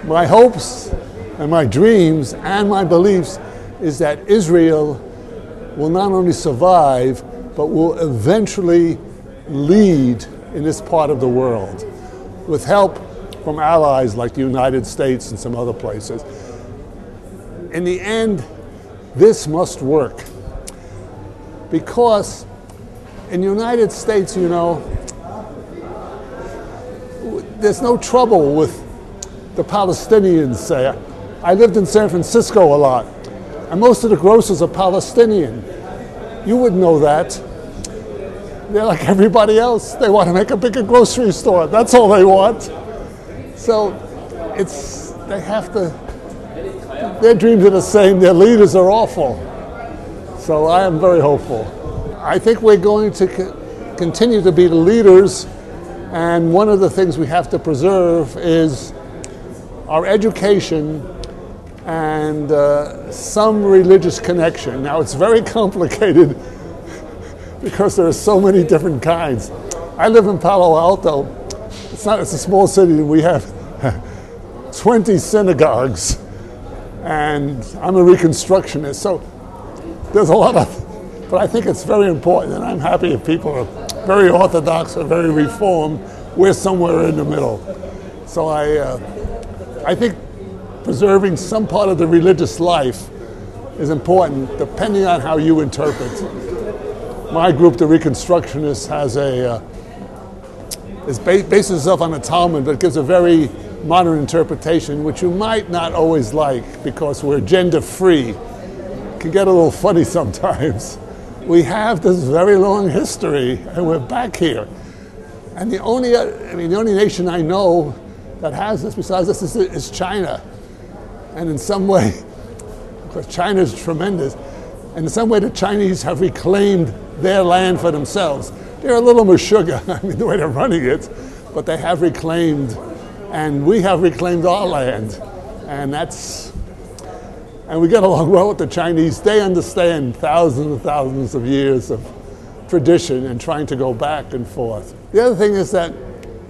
My hopes and my dreams and my beliefs is that Israel will not only survive, but will eventually lead in this part of the world with help from allies like the United States and some other places. In the end, this must work because in the United States, you know, there's no trouble with the Palestinians, say. I lived in San Francisco a lot, and most of the grocers are Palestinian. You would know that. They're like everybody else. They want to make a bigger grocery store. That's all they want. So they have to, their dreams are the same. Their leaders are awful. So I am very hopeful. I think we're going to continue to be the leaders, and one of the things we have to preserve is our education and some religious connection. Now, it's very complicated because there are so many different kinds. I live in Palo Alto. It's a small city, and we have 20 synagogues, and I'm a Reconstructionist, so there's a lot of, but I think it's very important, and I'm happy if people are very Orthodox or very Reformed. We're somewhere in the middle. So I think preserving some part of the religious life is important, depending on how you interpret. My group, the Reconstructionists, has bases itself on the Talmud, but it gives a very modern interpretation, which you might not always like because we're gender-free. It can get a little funny sometimes. We have this very long history, and we're back here. And the only nation I know that has this besides us is China. And in some way, because China is tremendous, and in some way the Chinese have reclaimed their land for themselves. They're a little meshuggah, I mean, the way they're running it, but they have reclaimed, and we have reclaimed our land. And we get along well with the Chinese. They understand thousands and thousands of years of tradition and trying to go back and forth. The other thing is that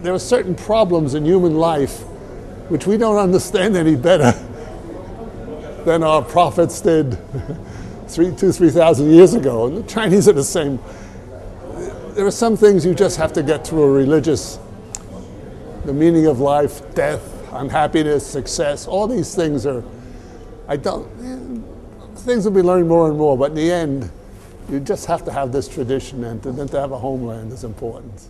there are certain problems in human life which we don't understand any better than our prophets did 3,000 years ago. And the Chinese are the same. There are some things you just have to get through a religious, the meaning of life, death, unhappiness, success, all these things are, things will be learned more and more, but in the end, you just have to have this tradition, and then to have a homeland is important.